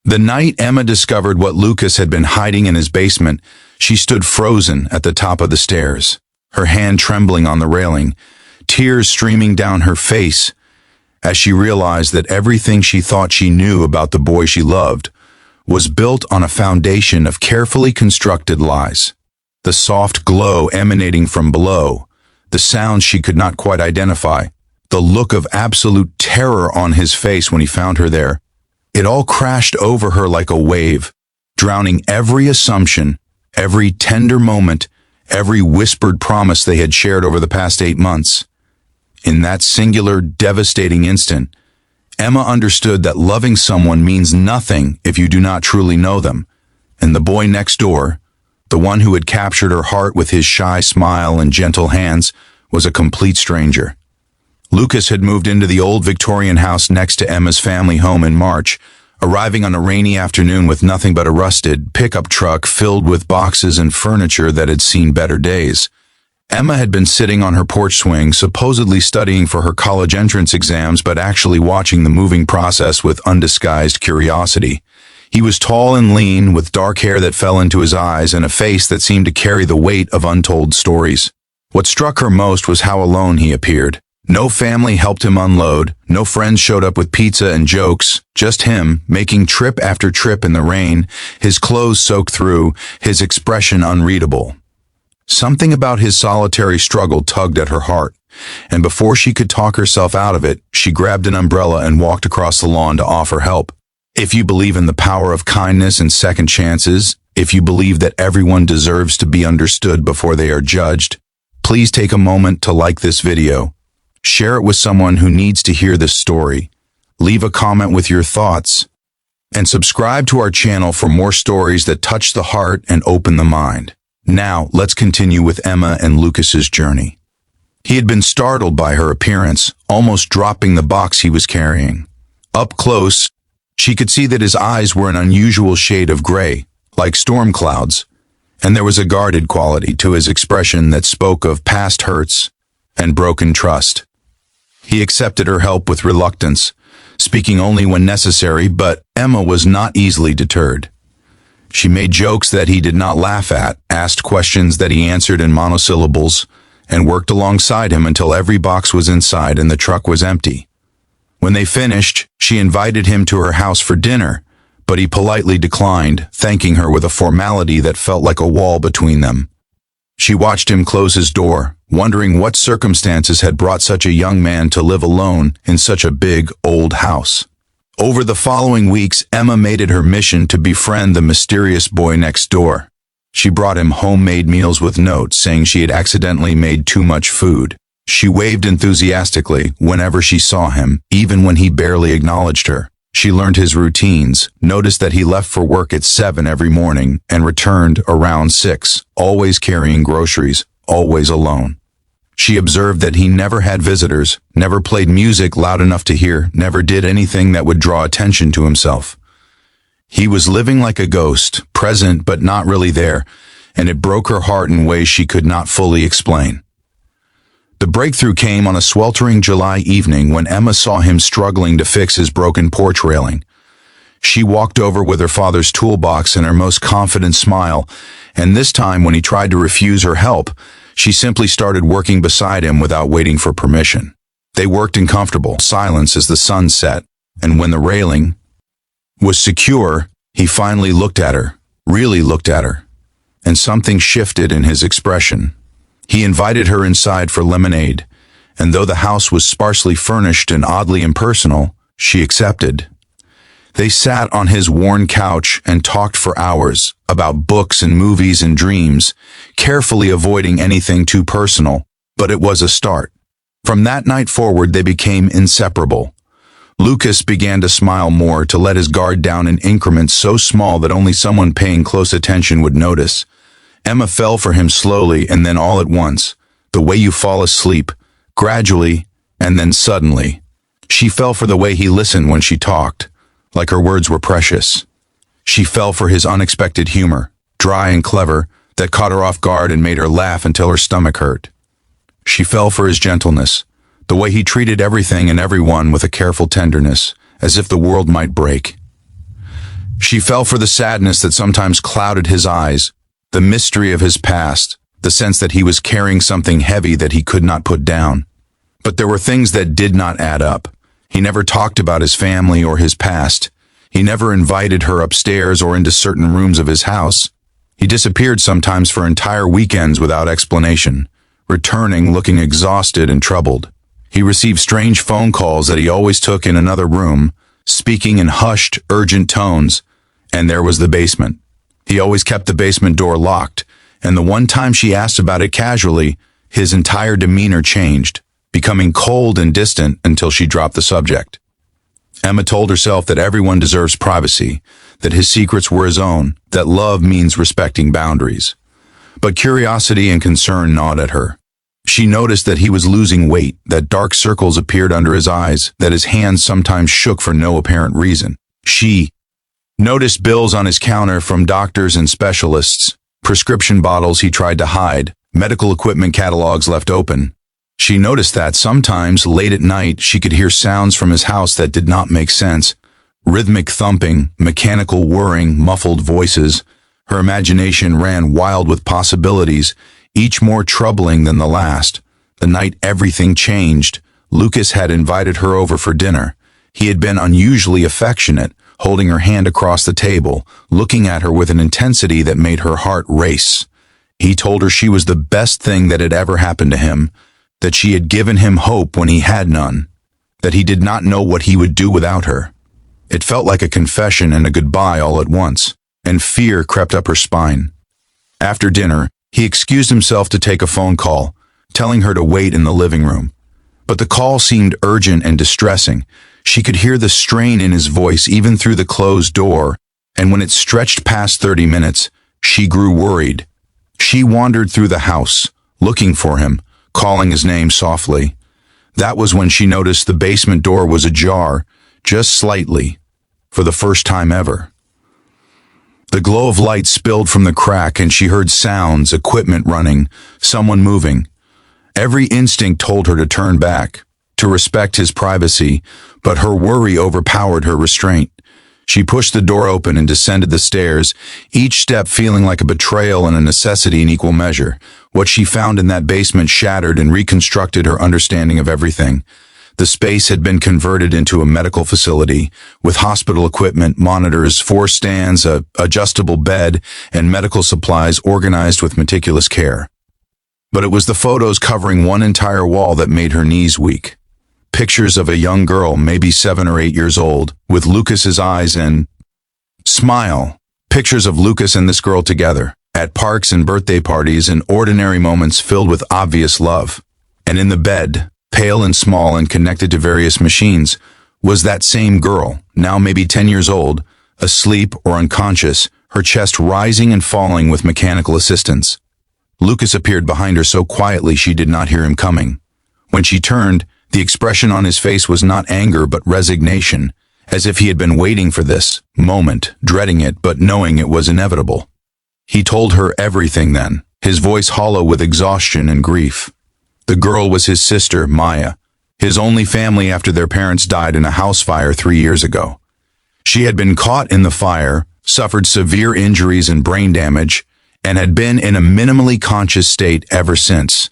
The night Emma discovered what Lucas had been hiding in his basement, she stood frozen at the top of the stairs, her hand trembling on the railing, tears streaming down her face as she realized that everything she thought she knew about the boy she loved was built on a foundation of carefully constructed lies. The soft glow emanating from below, the sounds she could not quite identify, the look of absolute terror on his face when he found her there. It all crashed over her like a wave, drowning every assumption, every tender moment, every whispered promise they had shared over the past 8 months. In that singular, devastating instant, Emma understood that loving someone means nothing if you do not truly know them, and the boy next door, the one who had captured her heart with his shy smile and gentle hands, was a complete stranger. Lucas had moved into the old Victorian house next to Emma's family home in March, arriving on a rainy afternoon with nothing but a rusted pickup truck filled with boxes and furniture that had seen better days. Emma had been sitting on her porch swing, supposedly studying for her college entrance exams, but actually watching the moving process with undisguised curiosity. He was tall and lean, with dark hair that fell into his eyes and a face that seemed to carry the weight of untold stories. What struck her most was how alone he appeared. No family helped him unload, no friends showed up with pizza and jokes, just him, making trip after trip in the rain, his clothes soaked through, his expression unreadable. Something about his solitary struggle tugged at her heart, and before she could talk herself out of it, she grabbed an umbrella and walked across the lawn to offer help. If you believe in the power of kindness and second chances, if you believe that everyone deserves to be understood before they are judged, please take a moment to like this video. Share it with someone who needs to hear this story. Leave a comment with your thoughts, and subscribe to our channel for more stories that touch the heart and open the mind. Now, let's continue with Emma and Lucas's journey. He had been startled by her appearance, almost dropping the box he was carrying. Up close, she could see that his eyes were an unusual shade of gray, like storm clouds, and there was a guarded quality to his expression that spoke of past hurts and broken trust. He accepted her help with reluctance, speaking only when necessary, but Emma was not easily deterred. She made jokes that he did not laugh at, asked questions that he answered in monosyllables, and worked alongside him until every box was inside and the truck was empty. When they finished, she invited him to her house for dinner, but he politely declined, thanking her with a formality that felt like a wall between them. She watched him close his door, wondering what circumstances had brought such a young man to live alone in such a big, old house. Over the following weeks, Emma made it her mission to befriend the mysterious boy next door. She brought him homemade meals with notes saying she had accidentally made too much food. She waved enthusiastically whenever she saw him, even when he barely acknowledged her. She learned his routines, noticed that he left for work at 7 every morning and returned around 6, always carrying groceries, always alone. She observed that he never had visitors, never played music loud enough to hear, never did anything that would draw attention to himself. He was living like a ghost, present but not really there, and it broke her heart in ways she could not fully explain. The breakthrough came on a sweltering July evening when Emma saw him struggling to fix his broken porch railing. She walked over with her father's toolbox and her most confident smile, and this time when he tried to refuse her help, she simply started working beside him without waiting for permission. They worked in comfortable silence as the sun set, and when the railing was secure, he finally looked at her, really looked at her, and something shifted in his expression. He invited her inside for lemonade, and though the house was sparsely furnished and oddly impersonal, she accepted. They sat on his worn couch and talked for hours about books and movies and dreams, carefully avoiding anything too personal, but it was a start. From that night forward, they became inseparable. Lucas began to smile more, to let his guard down in increments so small that only someone paying close attention would notice. Emma fell for him slowly and then all at once, the way you fall asleep, gradually and then suddenly. She fell for the way he listened when she talked, like her words were precious. She fell for his unexpected humor, dry and clever, that caught her off guard and made her laugh until her stomach hurt. She fell for his gentleness, the way he treated everything and everyone with a careful tenderness, as if the world might break. She fell for the sadness that sometimes clouded his eyes, the mystery of his past, the sense that he was carrying something heavy that he could not put down. But there were things that did not add up. He never talked about his family or his past. He never invited her upstairs or into certain rooms of his house. He disappeared sometimes for entire weekends without explanation, returning looking exhausted and troubled. He received strange phone calls that he always took in another room, speaking in hushed, urgent tones, and there was the basement. He always kept the basement door locked, and the one time she asked about it casually, his entire demeanor changed, becoming cold and distant until she dropped the subject. Emma told herself that everyone deserves privacy, that his secrets were his own, that love means respecting boundaries. But curiosity and concern gnawed at her. She noticed that he was losing weight, that dark circles appeared under his eyes, that his hands sometimes shook for no apparent reason. She noticed bills on his counter from doctors and specialists, prescription bottles he tried to hide, medical equipment catalogs left open. She noticed that sometimes, late at night, she could hear sounds from his house that did not make sense. Rhythmic thumping, mechanical whirring, muffled voices. Her imagination ran wild with possibilities, each more troubling than the last. The night everything changed, Lucas had invited her over for dinner. He had been unusually affectionate, holding her hand across the table, looking at her with an intensity that made her heart race. He told her she was the best thing that had ever happened to him, that she had given him hope when he had none, that he did not know what he would do without her. It felt like a confession and a goodbye all at once, and fear crept up her spine. After dinner, he excused himself to take a phone call, telling her to wait in the living room. But the call seemed urgent and distressing. She could hear the strain in his voice even through the closed door, and when it stretched past 30 minutes, she grew worried. She wandered through the house, looking for him, calling his name softly. That was when she noticed the basement door was ajar, just slightly, for the first time ever. The glow of light spilled from the crack and she heard sounds, equipment running, someone moving. Every instinct told her to turn back, to respect his privacy, but her worry overpowered her restraint. She pushed the door open and descended the stairs, each step feeling like a betrayal and a necessity in equal measure. What she found in that basement shattered and reconstructed her understanding of everything. The space had been converted into a medical facility, with hospital equipment, monitors, 4 stands, a adjustable bed, and medical supplies organized with meticulous care. But it was the photos covering one entire wall that made her knees weak. Pictures of a young girl, maybe 7 or 8 years old, with Lucas's eyes and smile. Pictures of Lucas and this girl together, at parks and birthday parties and ordinary moments filled with obvious love. And in the bed, pale and small and connected to various machines, was that same girl, now maybe 10 years old, asleep or unconscious, her chest rising and falling with mechanical assistance. Lucas appeared behind her so quietly she did not hear him coming. When she turned, the expression on his face was not anger but resignation, as if he had been waiting for this moment, dreading it but knowing it was inevitable. He told her everything then, his voice hollow with exhaustion and grief. The girl was his sister, Maya, his only family after their parents died in a house fire 3 years ago. She had been caught in the fire, suffered severe injuries and brain damage, and had been in a minimally conscious state ever since.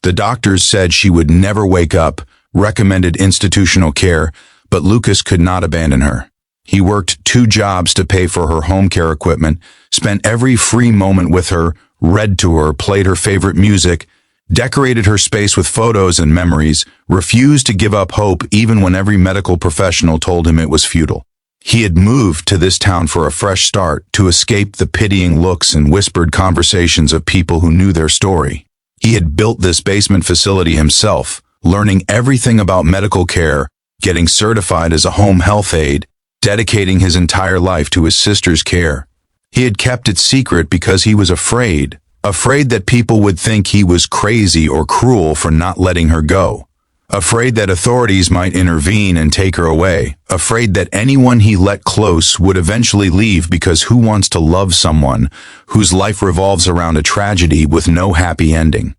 The doctors said she would never wake up, recommended institutional care, but Lucas could not abandon her. He worked 2 jobs to pay for her home care equipment, spent every free moment with her, read to her, played her favorite music, decorated her space with photos and memories, refused to give up hope even when every medical professional told him it was futile. He had moved to this town for a fresh start, to escape the pitying looks and whispered conversations of people who knew their story. He had built this basement facility himself, learning everything about medical care, getting certified as a home health aide, dedicating his entire life to his sister's care. He had kept it secret because he was afraid that people would think he was crazy or cruel for not letting her go. Afraid that authorities might intervene and take her away. Afraid that anyone he let close would eventually leave, because who wants to love someone whose life revolves around a tragedy with no happy ending?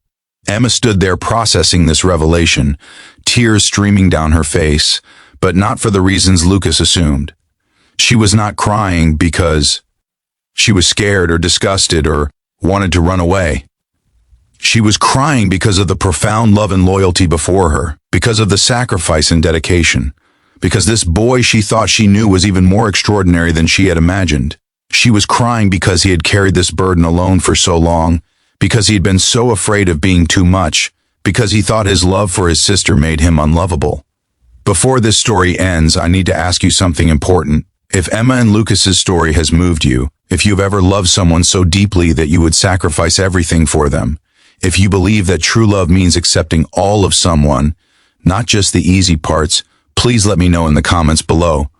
Emma stood there processing this revelation, tears streaming down her face, but not for the reasons Lucas assumed. She was not crying because she was scared or disgusted or wanted to run away. She was crying because of the profound love and loyalty before her, because of the sacrifice and dedication, because this boy she thought she knew was even more extraordinary than she had imagined. She was crying because he had carried this burden alone for so long, because he had been so afraid of being too much, because he thought his love for his sister made him unlovable. Before this story ends, I need to ask you something important. If Emma and Lucas's story has moved you, if you've ever loved someone so deeply that you would sacrifice everything for them, if you believe that true love means accepting all of someone, not just the easy parts, please let me know in the comments below.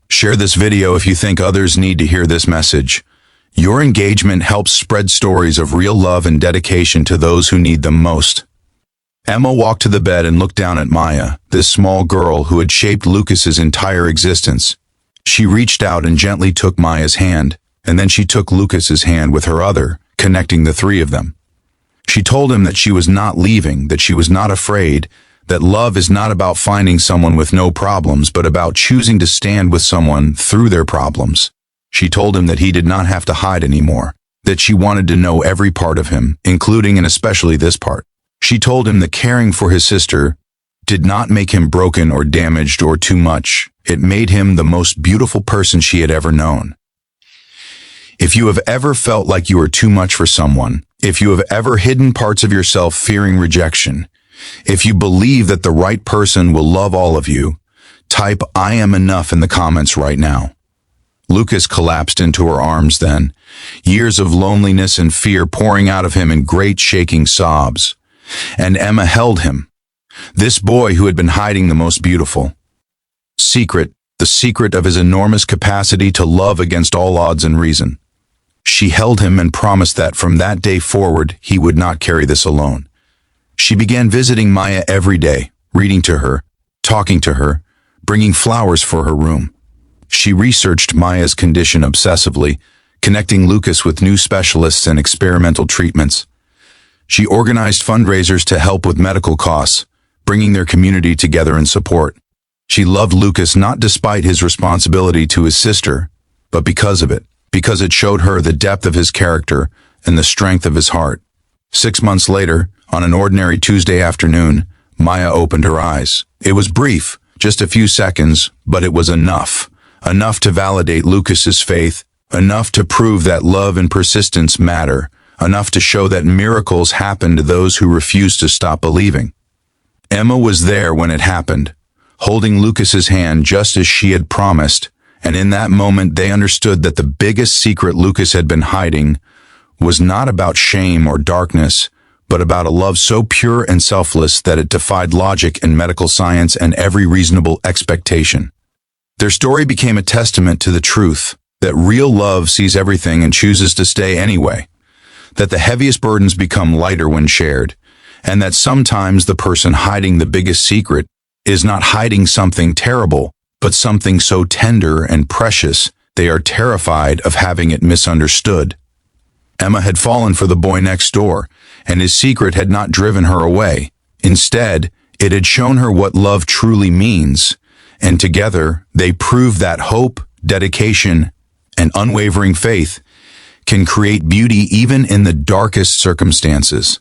Share this video if you think others need to hear this message. Your engagement helps spread stories of real love and dedication to those who need them most. Emma walked to the bed and looked down at Maya, this small girl who had shaped Lucas's entire existence. She reached out and gently took Maya's hand, and then she took Lucas's hand with her other, connecting the three of them. She told him that she was not leaving, that she was not afraid, that love is not about finding someone with no problems, but about choosing to stand with someone through their problems. She told him that he did not have to hide anymore, that she wanted to know every part of him, including and especially this part. She told him that caring for his sister did not make him broken or damaged or too much. It made him the most beautiful person she had ever known. If you have ever felt like you are too much for someone, if you have ever hidden parts of yourself fearing rejection, if you believe that the right person will love all of you, type "I am enough" in the comments right now. Lucas collapsed into her arms then, years of loneliness and fear pouring out of him in great shaking sobs. And Emma held him, this boy who had been hiding the most beautiful secret, the secret of his enormous capacity to love against all odds and reason. She held him and promised that from that day forward he would not carry this alone. She began visiting Maya every day, reading to her, talking to her, bringing flowers for her room. She researched Maya's condition obsessively, connecting Lucas with new specialists and experimental treatments. She organized fundraisers to help with medical costs, bringing their community together in support. She loved Lucas not despite his responsibility to his sister, but because of it, because it showed her the depth of his character and the strength of his heart. 6 months later, on an ordinary Tuesday afternoon, Maya opened her eyes. It was brief, just a few seconds, but it was enough. Enough to validate Lucas's faith, enough to prove that love and persistence matter, enough to show that miracles happen to those who refuse to stop believing. Emma was there when it happened, holding Lucas's hand just as she had promised, and in that moment they understood that the biggest secret Lucas had been hiding was not about shame or darkness, but about a love so pure and selfless that it defied logic and medical science and every reasonable expectation. Their story became a testament to the truth that real love sees everything and chooses to stay anyway, that the heaviest burdens become lighter when shared, and that sometimes the person hiding the biggest secret is not hiding something terrible, but something so tender and precious they are terrified of having it misunderstood. Emma had fallen for the boy next door, and his secret had not driven her away. Instead, it had shown her what love truly means, and together they proved that hope, dedication, and unwavering faith can create beauty even in the darkest circumstances.